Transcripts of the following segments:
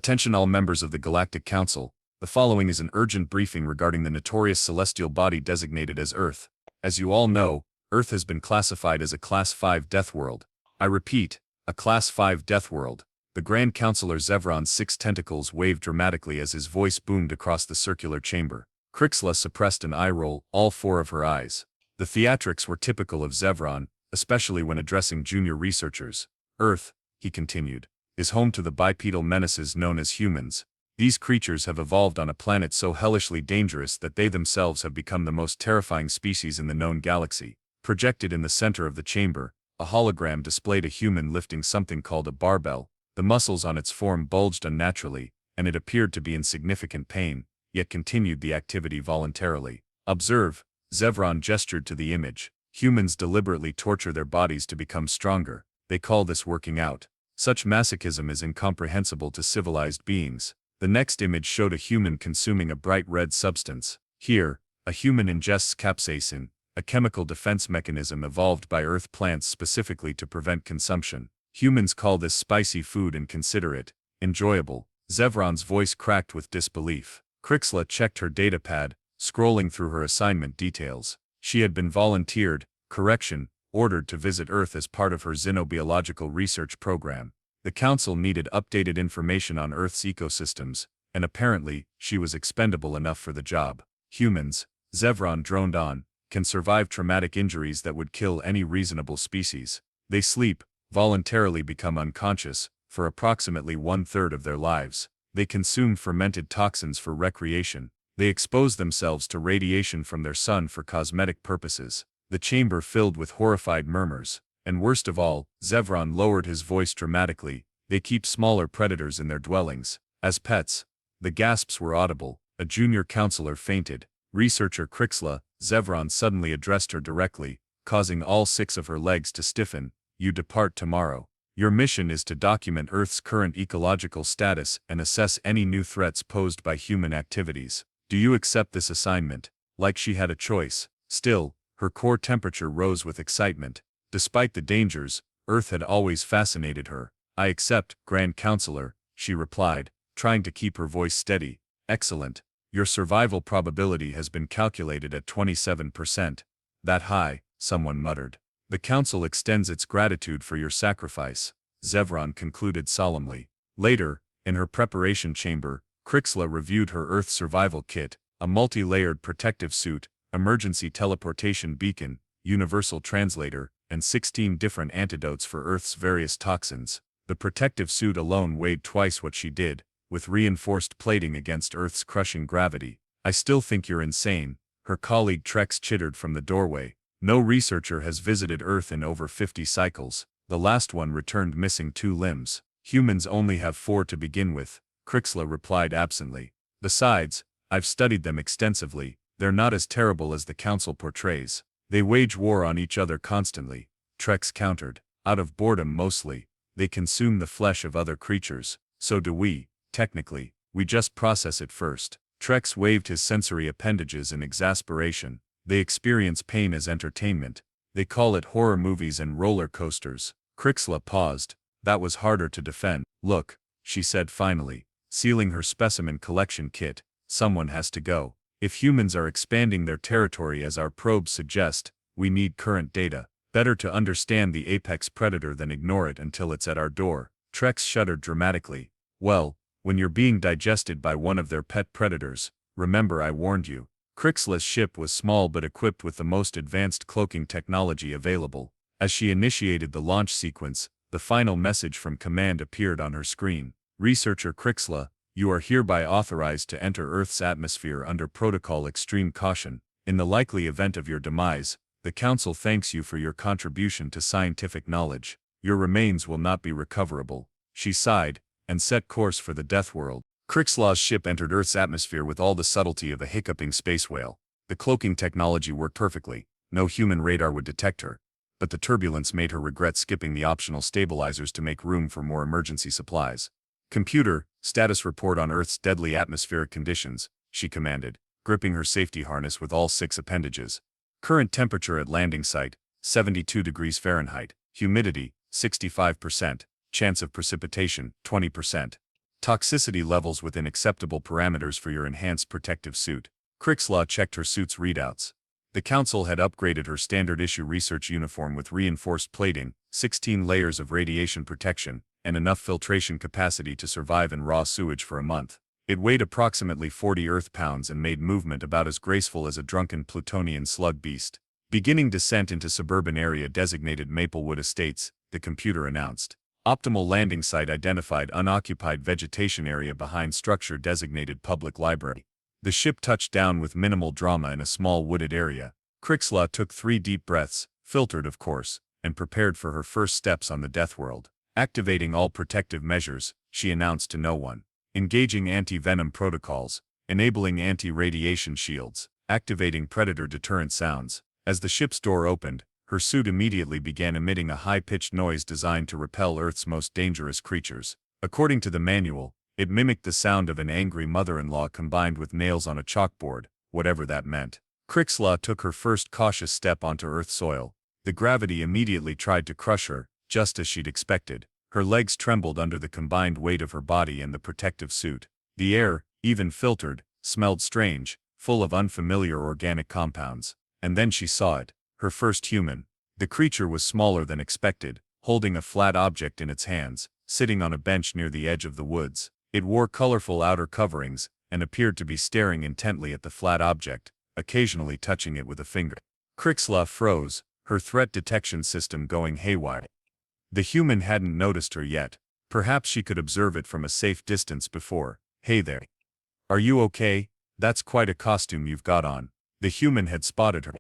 Attention all members of the Galactic Council, the following is an urgent briefing regarding the notorious celestial body designated as Earth. As you all know, Earth has been classified as a Class 5 Deathworld. I repeat, a Class 5 Deathworld. The Grand Counselor Zevron's 6 tentacles waved dramatically as his voice boomed across the circular chamber. Crixla suppressed an eye roll, all 4 of her eyes. The theatrics were typical of Zevron, especially when addressing junior researchers. Earth, he continued, is home to the bipedal menaces known as humans. These creatures have evolved on a planet so hellishly dangerous that they themselves have become the most terrifying species in the known galaxy. Projected in the center of the chamber, a hologram displayed a human lifting something called a barbell. The muscles on its form bulged unnaturally, and it appeared to be in significant pain, yet continued the activity voluntarily. Observe, Zevron gestured to the image. Humans deliberately torture their bodies to become stronger. They call this working out. Such masochism is incomprehensible to civilized beings. The next image showed a human consuming a bright red substance. Here, a human ingests capsaicin, a chemical defense mechanism evolved by Earth plants specifically to prevent consumption. Humans call this spicy food and consider it enjoyable. Zevron's voice cracked with disbelief. Crixla checked her datapad, scrolling through her assignment details. She had been ordered to visit Earth as part of her xenobiological research program. The Council needed updated information on Earth's ecosystems, and apparently, she was expendable enough for the job. Humans, Zevron droned on, can survive traumatic injuries that would kill any reasonable species. They sleep, voluntarily become unconscious, for approximately 1/3 of their lives. They consume fermented toxins for recreation. They expose themselves to radiation from their sun for cosmetic purposes. The chamber filled with horrified murmurs. And worst of all, Zevron lowered his voice dramatically, they keep smaller predators in their dwellings, as pets. The gasps were audible. A junior counselor fainted. Researcher Crixla, Zevron suddenly addressed her directly, causing all 6 of her legs to stiffen. You depart tomorrow. Your mission is to document Earth's current ecological status and assess any new threats posed by human activities. Do you accept this assignment? Like she had a choice. Still, her core temperature rose with excitement. Despite the dangers, Earth had always fascinated her. I accept, Grand Counselor, she replied, trying to keep her voice steady. Excellent. Your survival probability has been calculated at 27%. That high, someone muttered. The Council extends its gratitude for your sacrifice, Zevron concluded solemnly. Later, in her preparation chamber, Crixla reviewed her Earth survival kit, a multi-layered protective suit, emergency teleportation beacon, universal translator, and 16 different antidotes for Earth's various toxins. The protective suit alone weighed twice what she did, with reinforced plating against Earth's crushing gravity. I still think you're insane, her colleague Trex chittered from the doorway. No researcher has visited Earth in over 50 cycles. The last one returned missing 2 limbs. Humans only have 4 to begin with, Crixla replied absently. Besides, I've studied them extensively. They're not as terrible as the Council portrays. They wage war on each other constantly, Trex countered. Out of boredom mostly. They consume the flesh of other creatures. So do we, technically. We just process it first. Trex waved his sensory appendages in exasperation. They experience pain as entertainment. They call it horror movies and roller coasters. Crixla paused. That was harder to defend. Look, she said finally, sealing her specimen collection kit, someone has to go. If humans are expanding their territory as our probes suggest, we need current data. Better to understand the apex predator than ignore it until it's at our door. Trex shuddered dramatically. Well, when you're being digested by one of their pet predators, remember I warned you. Crixla's ship was small but equipped with the most advanced cloaking technology available. As she initiated the launch sequence, the final message from command appeared on her screen. Researcher Crixla, you are hereby authorized to enter Earth's atmosphere under protocol extreme caution. In the likely event of your demise, the Council thanks you for your contribution to scientific knowledge. Your remains will not be recoverable. She sighed, and set course for the Deathworld. Crixla's ship entered Earth's atmosphere with all the subtlety of a hiccuping space whale. The cloaking technology worked perfectly. No human radar would detect her. But the turbulence made her regret skipping the optional stabilizers to make room for more emergency supplies. Computer, status report on Earth's deadly atmospheric conditions, she commanded, gripping her safety harness with all 6 appendages. Current temperature at landing site, 72 degrees Fahrenheit. Humidity, 65%. Chance of precipitation, 20%. Toxicity levels within acceptable parameters for your enhanced protective suit. Crixlaw checked her suit's readouts. The Council had upgraded her standard-issue research uniform with reinforced plating, 16 layers of radiation protection, and enough filtration capacity to survive in raw sewage for a month. It weighed approximately 40 Earth pounds and made movement about as graceful as a drunken Plutonian slug beast. Beginning descent into suburban area designated Maplewood Estates, the computer announced. Optimal landing site identified unoccupied vegetation area behind structure designated public library. The ship touched down with minimal drama in a small wooded area. Crixlaw took 3 deep breaths, filtered of course, and prepared for her first steps on the Deathworld. Activating all protective measures, she announced to no one. Engaging anti-venom protocols, enabling anti-radiation shields, activating predator deterrent sounds. As the ship's door opened, her suit immediately began emitting a high-pitched noise designed to repel Earth's most dangerous creatures. According to the manual, it mimicked the sound of an angry mother-in-law combined with nails on a chalkboard, whatever that meant. Crixlaw took her first cautious step onto Earth soil. The gravity immediately tried to crush her, just as she'd expected. Her legs trembled under the combined weight of her body and the protective suit. The air, even filtered, smelled strange, full of unfamiliar organic compounds. And then she saw it, her first human. The creature was smaller than expected, holding a flat object in its hands, sitting on a bench near the edge of the woods. It wore colorful outer coverings, and appeared to be staring intently at the flat object, occasionally touching it with a finger. Crixlaw froze, her threat detection system going haywire. The human hadn't noticed her yet. Perhaps she could observe it from a safe distance before. "Hey there. Are you okay? That's quite a costume you've got on." The human had spotted her,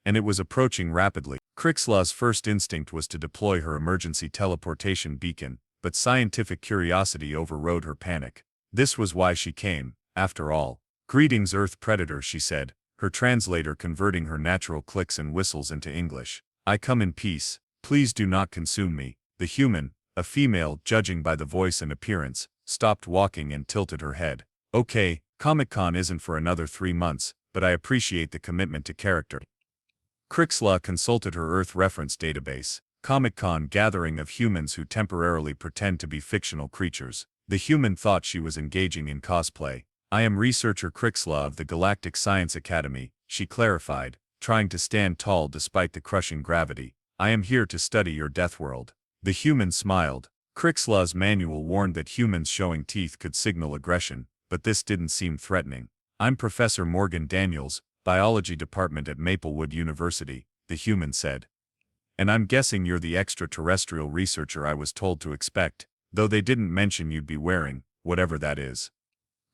and it was approaching rapidly. Crixlaw's first instinct was to deploy her emergency teleportation beacon, but scientific curiosity overrode her panic. This was why she came, after all. "Greetings, Earth Predator," she said, her translator converting her natural clicks and whistles into English. "I come in peace. Please do not consume me." The human, a female judging by the voice and appearance, stopped walking and tilted her head. "Okay, Comic-Con isn't for another 3 months, but I appreciate the commitment to character." Crixlaw consulted her Earth reference database. Comic-Con gathering of humans who temporarily pretend to be fictional creatures. The human thought she was engaging in cosplay. "I am researcher Crixlaw of the Galactic Science Academy," she clarified, trying to stand tall despite the crushing gravity. "I am here to study your Deathworld." The human smiled. Crixlaw's manual warned that humans showing teeth could signal aggression, but this didn't seem threatening. "I'm Professor Morgan Daniels, Biology Department at Maplewood University," the human said. "And I'm guessing you're the extraterrestrial researcher I was told to expect, though they didn't mention you'd be wearing, whatever that is."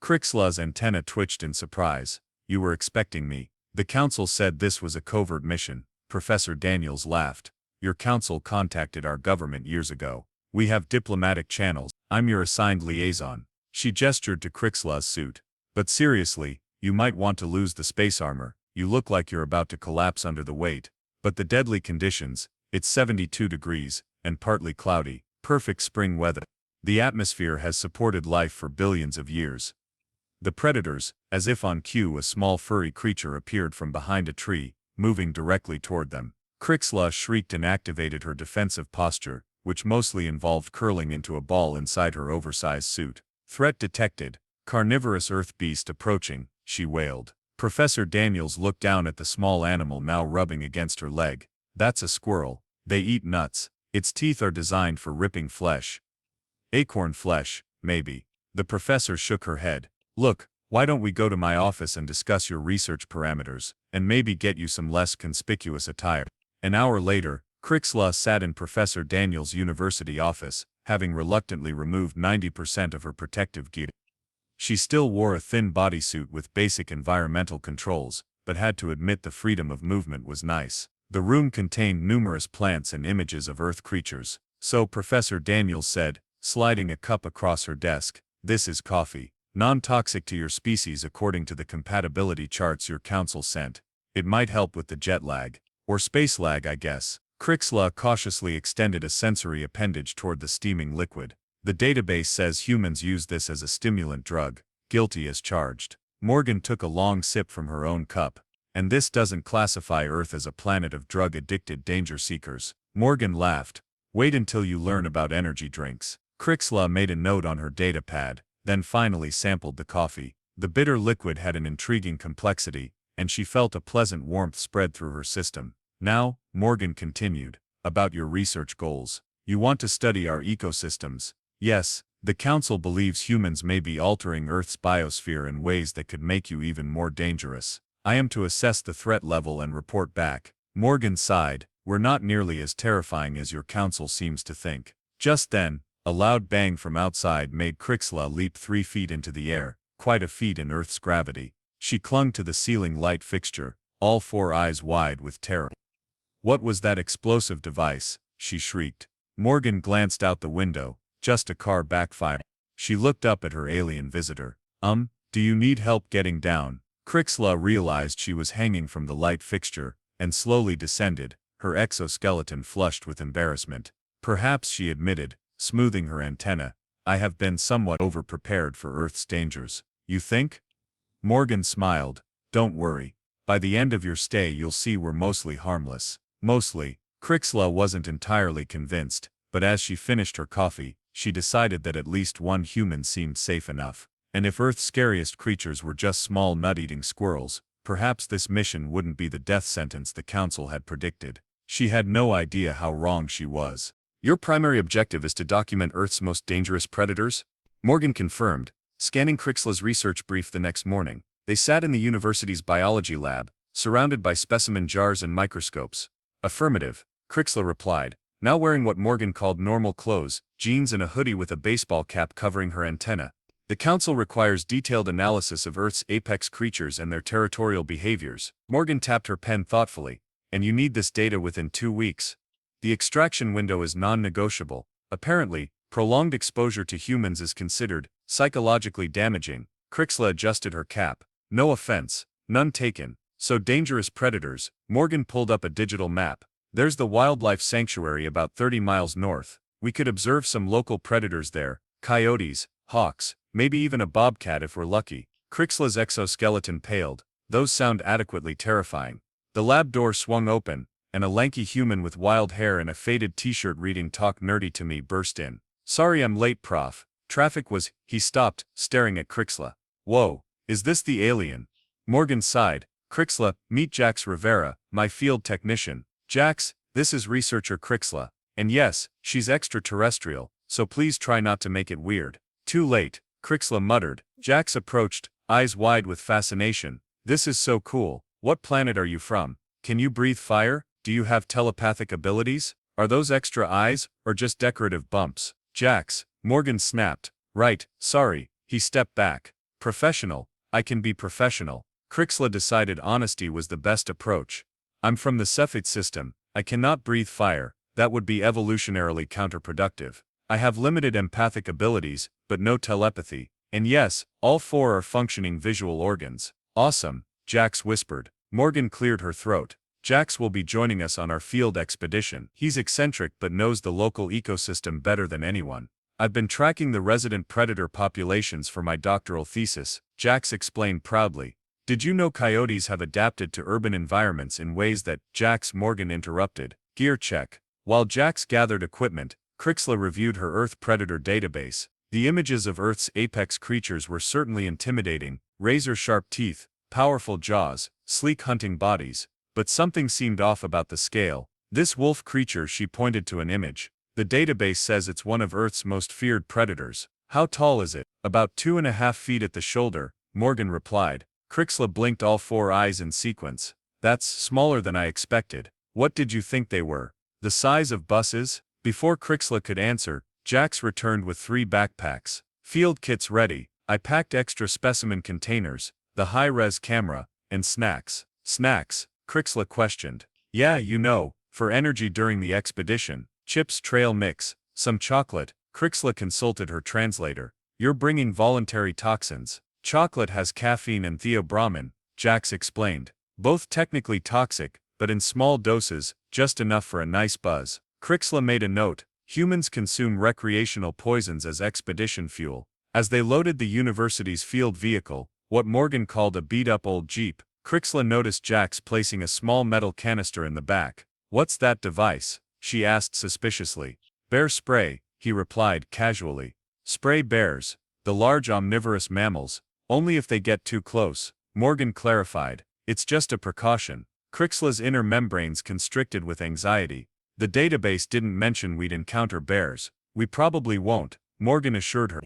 Crixlaw's antenna twitched in surprise. "You were expecting me." "The Council said this was a covert mission," Professor Daniels laughed. "Your council contacted our government years ago. We have diplomatic channels. I'm your assigned liaison." She gestured to Crixlaw's suit. "But seriously, you might want to lose the space armor. You look like you're about to collapse under the weight." "But the deadly conditions, it's 72 degrees, and partly cloudy, perfect spring weather. The atmosphere has supported life for billions of years." The predators, as if on cue, a small furry creature appeared from behind a tree, moving directly toward them. Crixlaw shrieked and activated her defensive posture, which mostly involved curling into a ball inside her oversized suit. "Threat detected. Carnivorous Earth beast approaching," she wailed. Professor Daniels looked down at the small animal now rubbing against her leg. "That's a squirrel. They eat nuts. Its teeth are designed for ripping flesh." "Acorn flesh, maybe." The professor shook her head. "Look, why don't we go to my office and discuss your research parameters, and maybe get you some less conspicuous attire." An hour later, Crixlaw sat in Professor Daniels' university office, having reluctantly removed 90% of her protective gear. She still wore a thin bodysuit with basic environmental controls, but had to admit the freedom of movement was nice. The room contained numerous plants and images of Earth creatures. "So," Professor Daniels said, sliding a cup across her desk, "this is coffee. Non-toxic to your species according to the compatibility charts your council sent. It might help with the jet lag. Or space lag, I guess." Crixlaw cautiously extended a sensory appendage toward the steaming liquid. "The database says humans use this as a stimulant drug. Guilty as charged." Morgan took a long sip from her own cup. "And this doesn't classify Earth as a planet of drug-addicted danger seekers." Morgan laughed. "Wait until you learn about energy drinks." Crixla made a note on her data pad, then finally sampled the coffee. The bitter liquid had an intriguing complexity, and she felt a pleasant warmth spread through her system. Now, Morgan continued, about your research goals. You want to study our ecosystems. Yes, the Council believes humans may be altering Earth's biosphere in ways that could make you even more dangerous. I am to assess the threat level and report back. Morgan sighed, we're not nearly as terrifying as your council seems to think. Just then, a loud bang from outside made Crixla leap 3 feet into the air, quite a feat in Earth's gravity. She clung to the ceiling light fixture, all 4 eyes wide with terror. What was that explosive device? She shrieked. Morgan glanced out the window, just a car backfiring. She looked up at her alien visitor. Do you need help getting down? Crixla realized she was hanging from the light fixture, and slowly descended, her exoskeleton flushed with embarrassment. Perhaps, she admitted, smoothing her antenna, I have been somewhat over-prepared for Earth's dangers. You think? Morgan smiled. Don't worry. By the end of your stay you'll see we're mostly harmless. Mostly. Crixla wasn't entirely convinced, but as she finished her coffee, she decided that at least one human seemed safe enough. And if Earth's scariest creatures were just small nut-eating squirrels, perhaps this mission wouldn't be the death sentence the Council had predicted. She had no idea how wrong she was. Your primary objective is to document Earth's most dangerous predators? Morgan confirmed, scanning Crixla's research brief the next morning. They sat in the university's biology lab, surrounded by specimen jars and microscopes. Affirmative, Crixla replied, now wearing what Morgan called normal clothes, jeans and a hoodie with a baseball cap covering her antenna. The Council requires detailed analysis of Earth's apex creatures and their territorial behaviors. Morgan tapped her pen thoughtfully. And you need this data within 2 weeks. The extraction window is non-negotiable. Apparently, prolonged exposure to humans is considered psychologically damaging. Crixla adjusted her cap. No offense, none taken. So dangerous predators. Morgan pulled up a digital map. There's the wildlife sanctuary about 30 miles north. We could observe some local predators there. Coyotes, hawks, maybe even a bobcat if we're lucky. Crixla's exoskeleton paled. Those sound adequately terrifying. The lab door swung open, and a lanky human with wild hair and a faded t-shirt reading "Talk Nerdy to Me" burst in. Sorry I'm late, Prof. Traffic was. He stopped, staring at Crixla. Whoa, is this the alien? Morgan sighed. Crixla, meet Jax Rivera, my field technician. Jax, this is researcher Crixla. And yes, she's extraterrestrial, so please try not to make it weird. Too late, Crixla muttered. Jax approached, eyes wide with fascination. This is so cool. What planet are you from? Can you breathe fire? Do you have telepathic abilities? Are those extra eyes, or just decorative bumps? Jax, Morgan snapped. Right, sorry. He stepped back. Professional. I can be professional. Crixla decided honesty was the best approach. I'm from the Cephid system. I cannot breathe fire. That would be evolutionarily counterproductive. I have limited empathic abilities, but no telepathy. And yes, all 4 are functioning visual organs. Awesome, Jax whispered. Morgan cleared her throat. Jax will be joining us on our field expedition. He's eccentric but knows the local ecosystem better than anyone. I've been tracking the resident predator populations for my doctoral thesis, Jax explained proudly. Did you know coyotes have adapted to urban environments in ways that, Jax? Morgan interrupted. Gear check. While Jax gathered equipment, Crixla reviewed her Earth predator database. The images of Earth's apex creatures were certainly intimidating, razor-sharp teeth, powerful jaws, sleek hunting bodies. But something seemed off about the scale. This wolf creature, she pointed to an image. The database says it's one of Earth's most feared predators. How tall is it? About 2.5 feet at the shoulder, Morgan replied. Crixla blinked, all 4 eyes in sequence. That's smaller than I expected. What did you think they were? The size of buses? Before Crixla could answer, Jax returned with 3 backpacks. Field kits ready. I packed extra specimen containers, the high-res camera, and snacks. Snacks? Crixla questioned. Yeah, you know, for energy during the expedition. Chips, trail mix, some chocolate. Crixla consulted her translator. You're bringing voluntary toxins. Chocolate has caffeine and theobromine, Jax explained. Both technically toxic, but in small doses, just enough for a nice buzz. Crixla made a note. Humans consume recreational poisons as expedition fuel. As they loaded the university's field vehicle, what Morgan called a beat-up old Jeep, Crixla noticed Jax placing a small metal canister in the back. What's that device? She asked suspiciously. Bear spray, he replied casually. Spray bears, the large omnivorous mammals, only if they get too close, Morgan clarified. It's just a precaution. Crixla's inner membranes constricted with anxiety. The database didn't mention we'd encounter bears. We probably won't, Morgan assured her.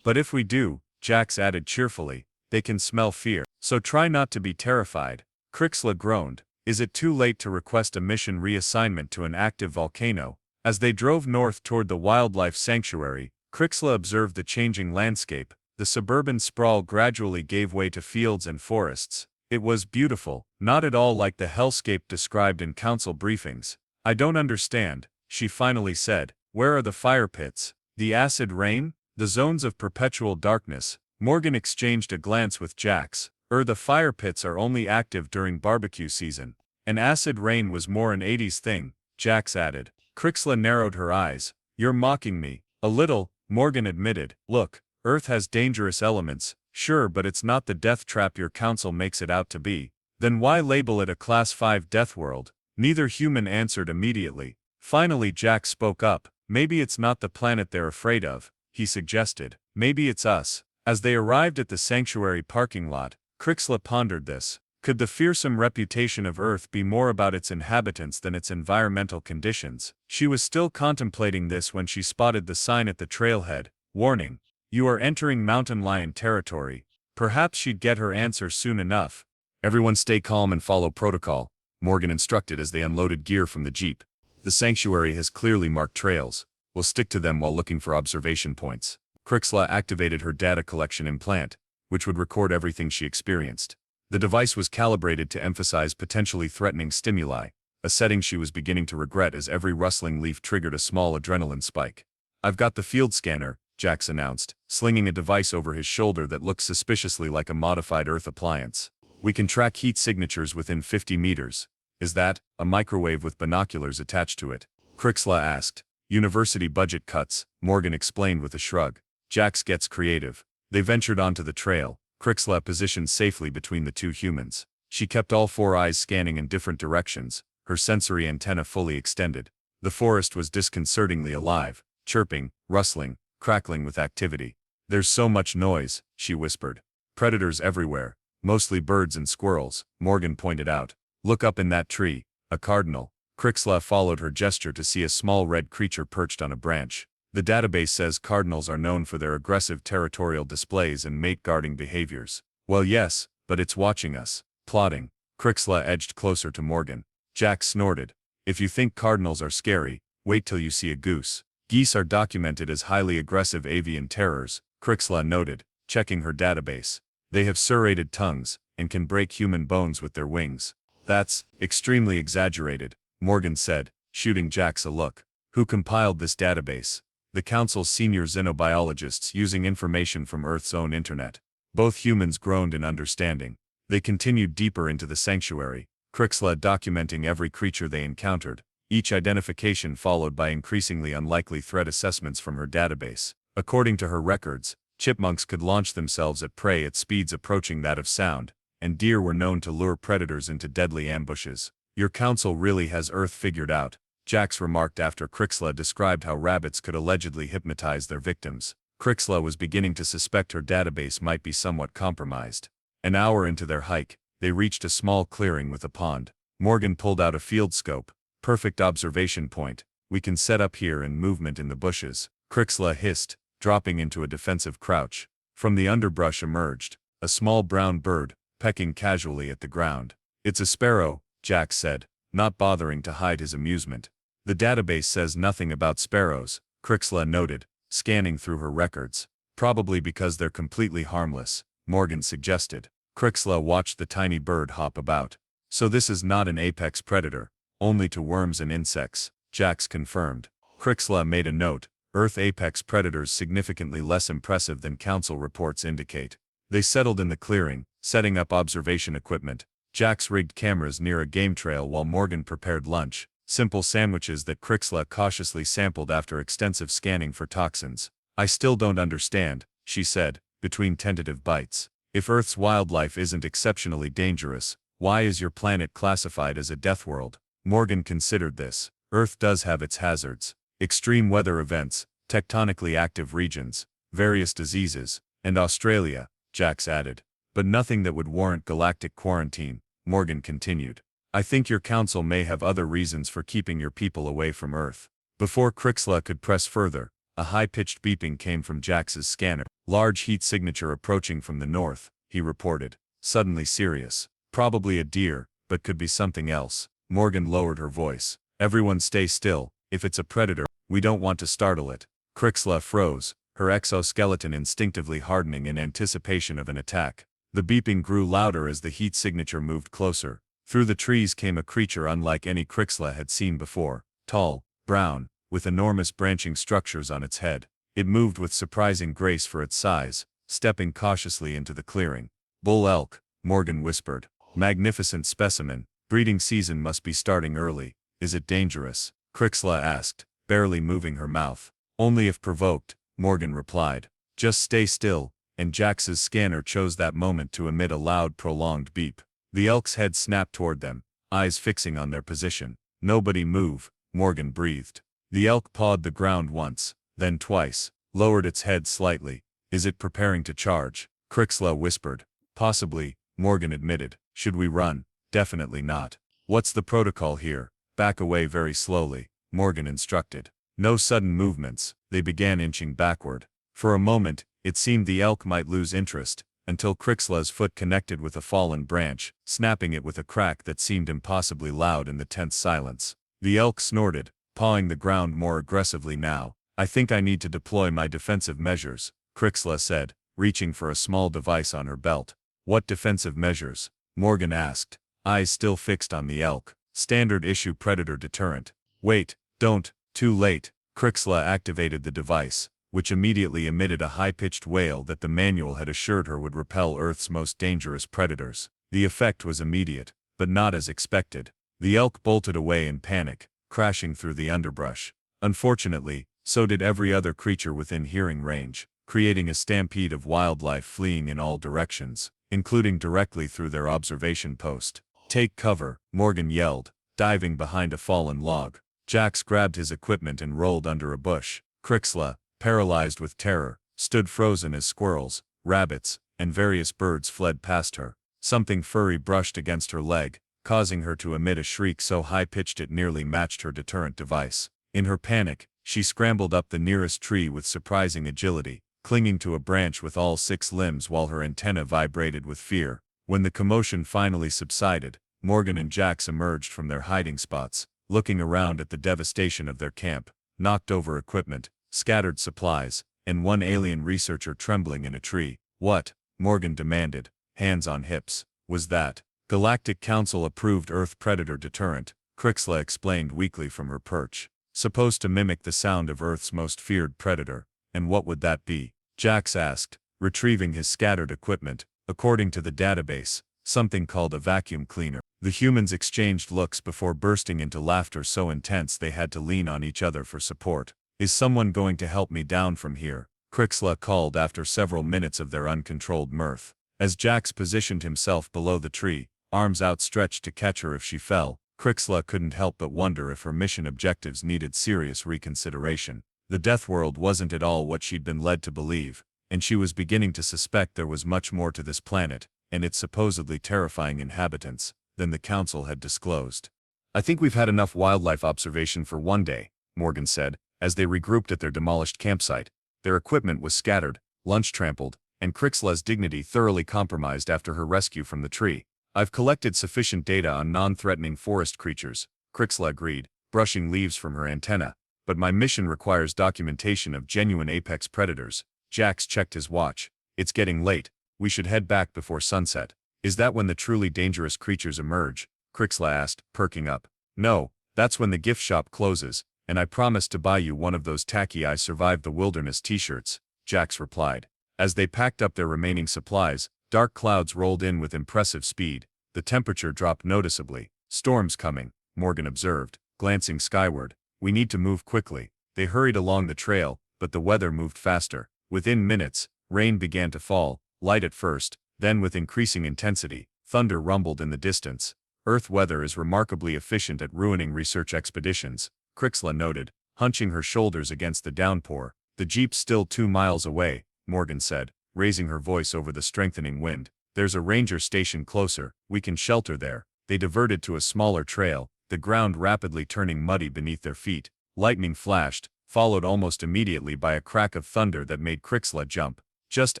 But if we do, Jax added cheerfully, they can smell fear. So try not to be terrified. Crixla groaned. Is it too late to request a mission reassignment to an active volcano? As they drove north toward the wildlife sanctuary, Crixla observed the changing landscape. The suburban sprawl gradually gave way to fields and forests. It was beautiful, not at all like the hellscape described in council briefings. I don't understand, she finally said. Where are the fire pits? The acid rain? The zones of perpetual darkness? Morgan exchanged a glance with Jax. The fire pits are only active during barbecue season. An acid rain was more an 80s thing, Jax added. Crixla narrowed her eyes. You're mocking me. A little, Morgan admitted. Look, Earth has dangerous elements, sure, but it's not the death trap your council makes it out to be. Then why label it a Class 5 Deathworld? Neither human answered immediately. Finally Jax spoke up. Maybe it's not the planet they're afraid of, he suggested. Maybe it's us. As they arrived at the sanctuary parking lot, Crixla pondered this. Could the fearsome reputation of Earth be more about its inhabitants than its environmental conditions? She was still contemplating this when she spotted the sign at the trailhead. Warning. You are entering mountain lion territory. Perhaps she'd get her answer soon enough. Everyone stay calm and follow protocol, Morgan instructed as they unloaded gear from the jeep. The sanctuary has clearly marked trails. We'll stick to them while looking for observation points. Crixla activated her data collection implant, which would record everything she experienced. The device was calibrated to emphasize potentially threatening stimuli, a setting she was beginning to regret as every rustling leaf triggered a small adrenaline spike. I've got the field scanner, Jax announced, slinging a device over his shoulder that looked suspiciously like a modified Earth appliance. We can track heat signatures within 50 meters. Is that a microwave with binoculars attached to it? Crixla asked. University budget cuts, Morgan explained with a shrug. Jax gets creative. They ventured onto the trail, Crixla positioned safely between the two humans. She kept all four eyes scanning in different directions, her sensory antenna fully extended. The forest was disconcertingly alive, chirping, rustling, crackling with activity. There's so much noise, she whispered. Predators everywhere, mostly birds and squirrels, Morgan pointed out. Look up in that tree, a cardinal. Crixla followed her gesture to see a small red creature perched on a branch. The database says cardinals are known for their aggressive territorial displays and mate-guarding behaviors. Well yes, but it's watching us, plotting. Crixla edged closer to Morgan. Jax snorted. If you think cardinals are scary, wait till you see a goose. Geese are documented as highly aggressive avian terrors, Crixla noted, checking her database. They have serrated tongues, and can break human bones with their wings. That's extremely exaggerated, Morgan said, shooting Jax a look. Who compiled this database? The Council's senior xenobiologists using information from Earth's own internet. Both humans groaned in understanding. They continued deeper into the sanctuary, Crixla documenting every creature they encountered, each identification followed by increasingly unlikely threat assessments from her database. According to her records, chipmunks could launch themselves at prey at speeds approaching that of sound, and deer were known to lure predators into deadly ambushes. Your council really has Earth figured out, Jax remarked after Crixla described how rabbits could allegedly hypnotize their victims. Crixla was beginning to suspect her database might be somewhat compromised. An hour into their hike, they reached a small clearing with a pond. Morgan pulled out a field scope. Perfect observation point. We can set up here and movement in the bushes, Crixla hissed, dropping into a defensive crouch. From the underbrush emerged a small brown bird, pecking casually at the ground. It's a sparrow, Jax said, not bothering to hide his amusement. The database says nothing about sparrows, Crixla noted, scanning through her records. Probably because they're completely harmless, Morgan suggested. Crixla watched the tiny bird hop about. So this is not an apex predator, only to worms and insects, Jax confirmed. Crixla made a note. Earth apex predators significantly less impressive than council reports indicate. They settled in the clearing, setting up observation equipment. Jax rigged cameras near a game trail while Morgan prepared lunch, simple sandwiches that Crixla cautiously sampled after extensive scanning for toxins. I still don't understand, she said, between tentative bites. If Earth's wildlife isn't exceptionally dangerous, why is your planet classified as a death world? Morgan considered this. Earth does have its hazards. Extreme weather events, tectonically active regions, various diseases, and Australia, Jax added. But nothing that would warrant galactic quarantine, Morgan continued. I think your council may have other reasons for keeping your people away from Earth. Before Crixla could press further, a high-pitched beeping came from Jax's scanner. Large heat signature approaching from the north, he reported, suddenly serious. Probably a deer, but could be something else. Morgan lowered her voice. Everyone stay still. If it's a predator, we don't want to startle it. Crixla froze, her exoskeleton instinctively hardening in anticipation of an attack. The beeping grew louder as the heat signature moved closer. Through the trees came a creature unlike any Crixla had seen before. Tall, brown, with enormous branching structures on its head. It moved with surprising grace for its size, stepping cautiously into the clearing. Bull elk, Morgan whispered. Magnificent specimen. Breeding season must be starting early. Is it dangerous? Crixla asked, barely moving her mouth. Only if provoked, Morgan replied. Just stay still, and Jax's scanner chose that moment to emit a loud prolonged beep. The elk's head snapped toward them, eyes fixing on their position. Nobody move, Morgan breathed. The elk pawed the ground once, then twice, lowered its head slightly. Is it preparing to charge? Crixla whispered. Possibly, Morgan admitted. Should we run? Definitely not. What's the protocol here? Back away very slowly, Morgan instructed. No sudden movements. They began inching backward. For a moment, it seemed the elk might lose interest, until Crixla's foot connected with a fallen branch, snapping it with a crack that seemed impossibly loud in the tense silence. The elk snorted, pawing the ground more aggressively now. I think I need to deploy my defensive measures, Crixla said, reaching for a small device on her belt. What defensive measures? Morgan asked, eyes still fixed on the elk. Standard issue predator deterrent. Wait, don't, too late. Crixla activated the device, which immediately emitted a high-pitched wail that the manual had assured her would repel Earth's most dangerous predators. The effect was immediate, but not as expected. The elk bolted away in panic, crashing through the underbrush. Unfortunately, so did every other creature within hearing range, creating a stampede of wildlife fleeing in all directions, including directly through their observation post. Take cover, Morgan yelled, diving behind a fallen log. Jax grabbed his equipment and rolled under a bush. Crixla, paralyzed with terror, stood frozen as squirrels, rabbits, and various birds fled past her. Something furry brushed against her leg, causing her to emit a shriek so high-pitched it nearly matched her deterrent device. In her panic, she scrambled up the nearest tree with surprising agility, clinging to a branch with all 6 limbs while her antenna vibrated with fear. When the commotion finally subsided, Morgan and Jax emerged from their hiding spots, looking around at the devastation of their camp, knocked over equipment, scattered supplies, and one alien researcher trembling in a tree. What? Morgan demanded, hands on hips. Was that? Galactic Council approved Earth Predator Deterrent, Crixla explained weakly from her perch. Supposed to mimic the sound of Earth's most feared predator. And what would that be? Jax asked, retrieving his scattered equipment. According to the database, something called a vacuum cleaner. The humans exchanged looks before bursting into laughter so intense they had to lean on each other for support. Is someone going to help me down from here? Crixla called after several minutes of their uncontrolled mirth. As Jax positioned himself below the tree, arms outstretched to catch her if she fell, Crixla couldn't help but wonder if her mission objectives needed serious reconsideration. The Deathworld wasn't at all what she'd been led to believe, and she was beginning to suspect there was much more to this planet, and its supposedly terrifying inhabitants, than the Council had disclosed. I think we've had enough wildlife observation for one day, Morgan said, as they regrouped at their demolished campsite. Their equipment was scattered, lunch trampled, and Crixla's dignity thoroughly compromised after her rescue from the tree. I've collected sufficient data on non-threatening forest creatures, Crixla agreed, brushing leaves from her antenna. But my mission requires documentation of genuine apex predators. Jax checked his watch. It's getting late. We should head back before sunset. Is that when the truly dangerous creatures emerge? Crixla asked, perking up. No, that's when the gift shop closes, and I promised to buy you one of those tacky "I Survived the Wilderness" t-shirts, Jax replied. As they packed up their remaining supplies, dark clouds rolled in with impressive speed. The temperature dropped noticeably. Storm's coming, Morgan observed, glancing skyward. We need to move quickly. They hurried along the trail, but the weather moved faster. Within minutes, rain began to fall, light at first, then with increasing intensity. Thunder rumbled in the distance. Earth weather is remarkably efficient at ruining research expeditions, Crixla noted, hunching her shoulders against the downpour. The jeep's still 2 miles away, Morgan said, raising her voice over the strengthening wind. There's a ranger station closer, we can shelter there. They diverted to a smaller trail, the ground rapidly turning muddy beneath their feet. Lightning flashed, followed almost immediately by a crack of thunder that made Crixla jump. Just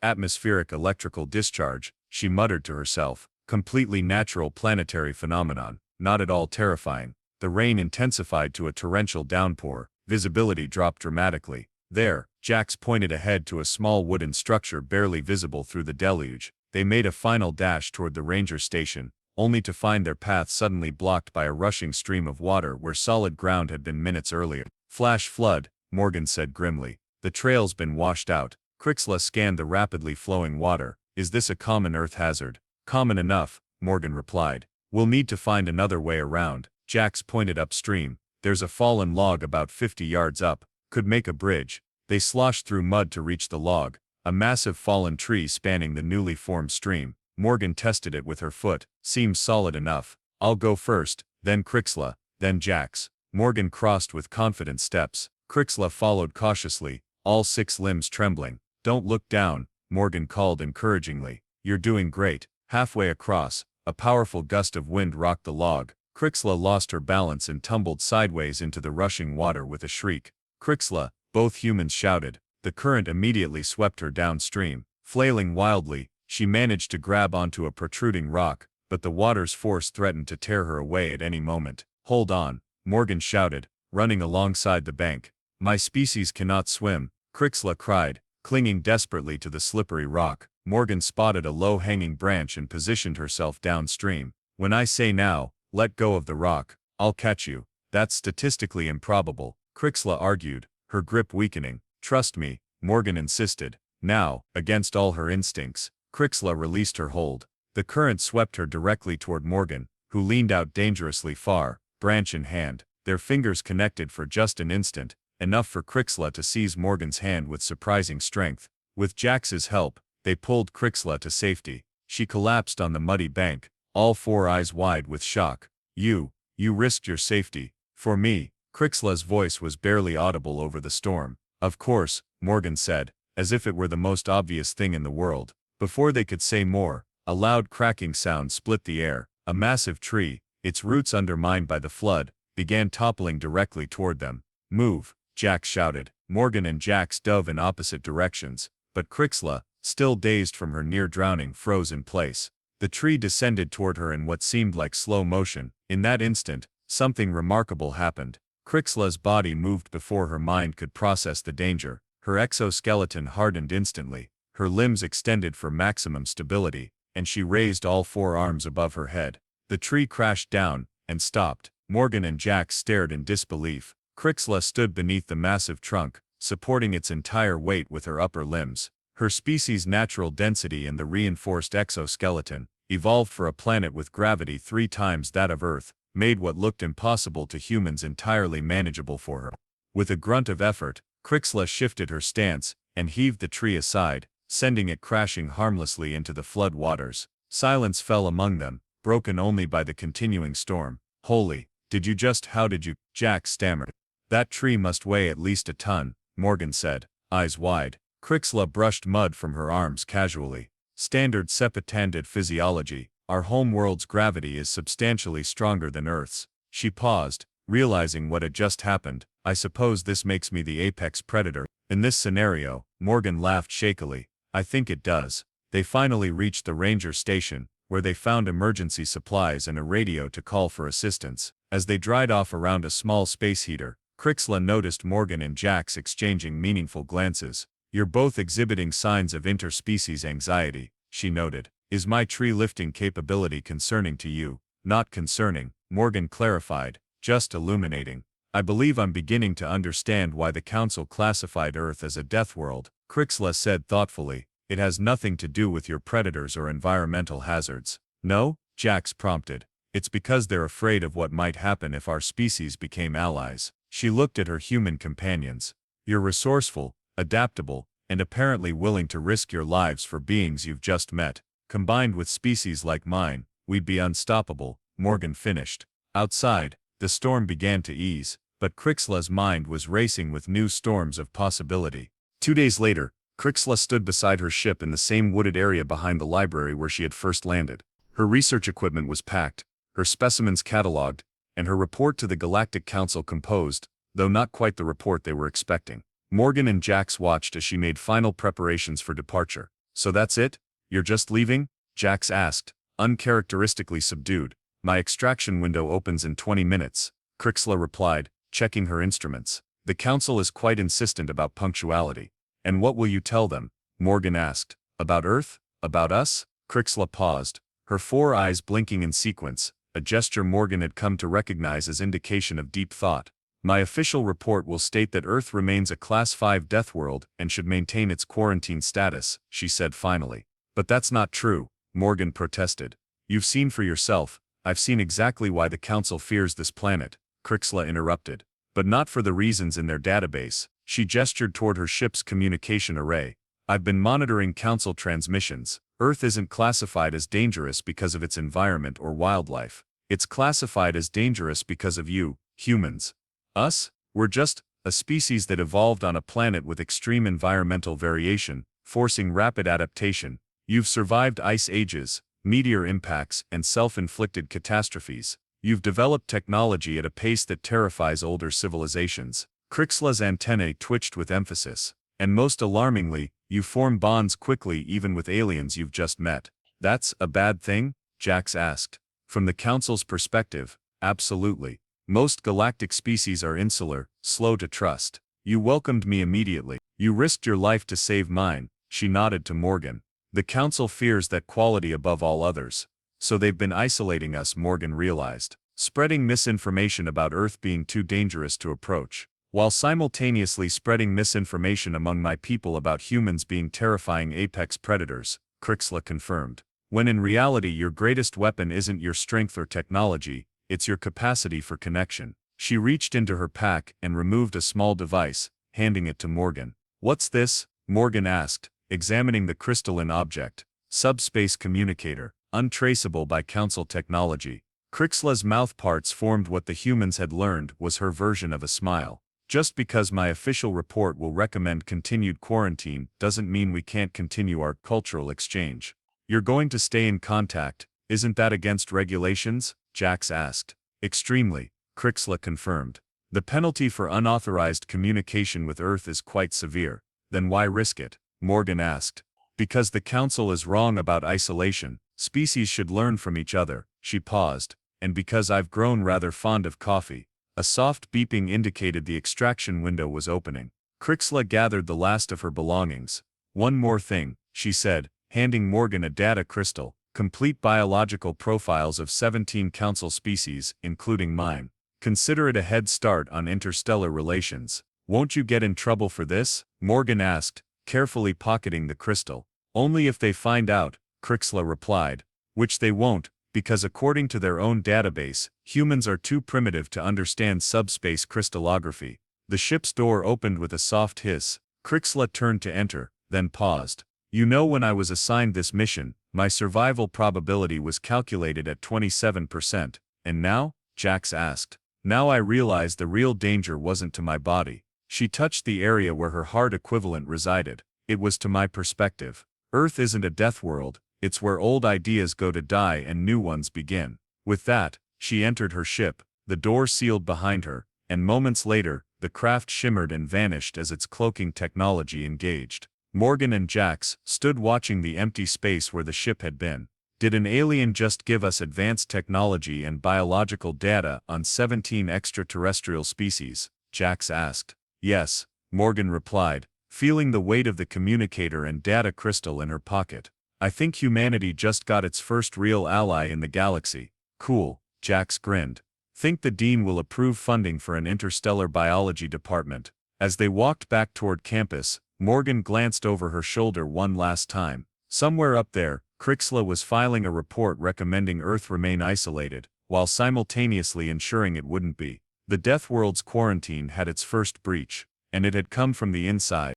atmospheric electrical discharge, she muttered to herself. Completely natural planetary phenomenon, not at all terrifying. The rain intensified to a torrential downpour, visibility dropped dramatically. There, Jax pointed ahead to a small wooden structure barely visible through the deluge. They made a final dash toward the ranger station, only to find their path suddenly blocked by a rushing stream of water where solid ground had been minutes earlier. Flash flood, Morgan said grimly. The trail's been washed out. Crixla scanned the rapidly flowing water. Is this a common Earth hazard? Common enough, Morgan replied. We'll need to find another way around. Jax pointed upstream. There's a fallen log about 50 yards up. Could make a bridge. They sloshed through mud to reach the log, a massive fallen tree spanning the newly formed stream. Morgan tested it with her foot. Seems solid enough. I'll go first, then Crixla, then Jax. Morgan crossed with confident steps. Crixla followed cautiously, all 6 limbs trembling. Don't look down, Morgan called encouragingly. You're doing great. Halfway across, a powerful gust of wind rocked the log. Crixla lost her balance and tumbled sideways into the rushing water with a shriek. Crixla, both humans shouted. The current immediately swept her downstream. Flailing wildly, she managed to grab onto a protruding rock, but the water's force threatened to tear her away at any moment. Hold on, Morgan shouted, running alongside the bank. My species cannot swim, Crixla cried, clinging desperately to the slippery rock. Morgan spotted a low-hanging branch and positioned herself downstream. When I say now, let go of the rock, I'll catch you. That's statistically improbable, Crixla argued, her grip weakening. Trust me, Morgan insisted. Now, against all her instincts, Crixla released her hold. The current swept her directly toward Morgan, who leaned out dangerously far, branch in hand. Their fingers connected for just an instant, enough for Crixla to seize Morgan's hand with surprising strength. With Jax's help, they pulled Crixla to safety. She collapsed on the muddy bank, all 4 eyes wide with shock. You risked your safety. For me. Crixla's voice was barely audible over the storm. Of course, Morgan said, as if it were the most obvious thing in the world. Before they could say more, a loud cracking sound split the air. A massive tree, its roots undermined by the flood, began toppling directly toward them. Move, Jax shouted. Morgan and Jax dove in opposite directions, but Crixla, still dazed from her near drowning, froze in place. The tree descended toward her in what seemed like slow motion. In that instant, something remarkable happened. Crixla's body moved before her mind could process the danger. Her exoskeleton hardened instantly, her limbs extended for maximum stability, and she raised all 4 arms above her head. The tree crashed down, and stopped. Morgan and Jax stared in disbelief. Crixla stood beneath the massive trunk, supporting its entire weight with her upper limbs. Her species' natural density and the reinforced exoskeleton, evolved for a planet with gravity 3 times that of Earth, made what looked impossible to humans entirely manageable for her. With a grunt of effort, Crixla shifted her stance, and heaved the tree aside, sending it crashing harmlessly into the flood waters. Silence fell among them, broken only by the continuing storm. Holy, how did you, Jax stammered. That tree must weigh at least a ton, Morgan said, eyes wide. Crixla brushed mud from her arms casually. Standard sepatandid physiology, our homeworld's gravity is substantially stronger than Earth's. She paused, realizing what had just happened. I suppose this makes me the apex predator. In this scenario, Morgan laughed shakily. I think it does. They finally reached the ranger station, where they found emergency supplies and a radio to call for assistance. As they dried off around a small space heater, Crixla noticed Morgan and Jax exchanging meaningful glances. You're both exhibiting signs of interspecies anxiety, she noted. Is my tree-lifting capability concerning to you? Not concerning, Morgan clarified, just illuminating. I believe I'm beginning to understand why the Council classified Earth as a Deathworld, Crixla said thoughtfully. It has nothing to do with your predators or environmental hazards. No? Jax prompted. It's because they're afraid of what might happen if our species became allies. She looked at her human companions. You're resourceful, adaptable, and apparently willing to risk your lives for beings you've just met. Combined with species like mine, we'd be unstoppable, Morgan finished. Outside, the storm began to ease, but Crixla's mind was racing with new storms of possibility. 2 days later, Crixla stood beside her ship in the same wooded area behind the library where she had first landed. Her research equipment was packed, her specimens catalogued, and her report to the Galactic Council composed, though not quite the report they were expecting. Morgan and Jax watched as she made final preparations for departure. "So that's it? You're just leaving?" Jax asked, uncharacteristically subdued. "My extraction window opens in 20 minutes, Crixla replied, checking her instruments. "The Council is quite insistent about punctuality." "And what will you tell them?" Morgan asked. "About Earth? About us?" Crixla paused, her 4 eyes blinking in sequence, a gesture Morgan had come to recognize as indication of deep thought. "My official report will state that Earth remains a Class 5 death world and should maintain its quarantine status," she said finally. "But that's not true," Morgan protested. "You've seen for yourself." "I've seen exactly why the Council fears this planet," Crixla interrupted. "But not for the reasons in their database." She gestured toward her ship's communication array. "I've been monitoring Council transmissions. Earth isn't classified as dangerous because of its environment or wildlife. It's classified as dangerous because of you, humans. Us? We're just a species that evolved on a planet with extreme environmental variation, forcing rapid adaptation. You've survived ice ages, meteor impacts, and self-inflicted catastrophes. You've developed technology at a pace that terrifies older civilizations." Crixla's antennae twitched with emphasis. "And most alarmingly, you form bonds quickly even with aliens you've just met." "That's a bad thing?" Jax asked. "From the Council's perspective, absolutely. Most galactic species are insular, slow to trust. You welcomed me immediately. You risked your life to save mine." She nodded to Morgan. "The Council fears that quality above all others. So they've been isolating us," Morgan realized. "Spreading misinformation about Earth being too dangerous to approach, while simultaneously spreading misinformation among my people about humans being terrifying apex predators," Crixla confirmed. "When in reality your greatest weapon isn't your strength or technology, it's your capacity for connection." She reached into her pack and removed a small device, handing it to Morgan. "What's this?" Morgan asked, examining the crystalline object. "Subspace communicator, untraceable by Council technology." Crixla's mouthparts formed what the humans had learned was her version of a smile. "Just because my official report will recommend continued quarantine doesn't mean we can't continue our cultural exchange." "You're going to stay in contact, isn't that against regulations?" Jax asked. "Extremely," Crixla confirmed. "The penalty for unauthorized communication with Earth is quite severe." "Then why risk it?" Morgan asked. "Because the Council is wrong about isolation. Species should learn from each other." She paused. "And because I've grown rather fond of coffee." A soft beeping indicated the extraction window was opening. Crixla gathered the last of her belongings. "One more thing," she said, handing Morgan a data crystal. "Complete biological profiles of 17 Council species, including mine. Consider it a head start on interstellar relations." "Won't you get in trouble for this?" Morgan asked, carefully pocketing the crystal. "Only if they find out," Crixla replied. "Which they won't, because according to their own database, humans are too primitive to understand subspace crystallography." The ship's door opened with a soft hiss. Crixla turned to enter, then paused. "You know, when I was assigned this mission, my survival probability was calculated at 27%. And now?" Jax asked. "Now I realize the real danger wasn't to my body." She touched the area where her heart equivalent resided. "It was to my perspective. Earth isn't a death world, it's where old ideas go to die and new ones begin." With that, she entered her ship, the door sealed behind her, and moments later, the craft shimmered and vanished as its cloaking technology engaged. Morgan and Jax stood watching the empty space where the ship had been. "Did an alien just give us advanced technology and biological data on 17 extraterrestrial species?" Jax asked. "Yes," Morgan replied, feeling the weight of the communicator and data crystal in her pocket. "I think humanity just got its first real ally in the galaxy." "Cool," Jax grinned. "Think the dean will approve funding for an interstellar biology department?" As they walked back toward campus, Morgan glanced over her shoulder one last time. Somewhere up there, Crixla was filing a report recommending Earth remain isolated, while simultaneously ensuring it wouldn't be. The Deathworld's quarantine had its first breach, and it had come from the inside.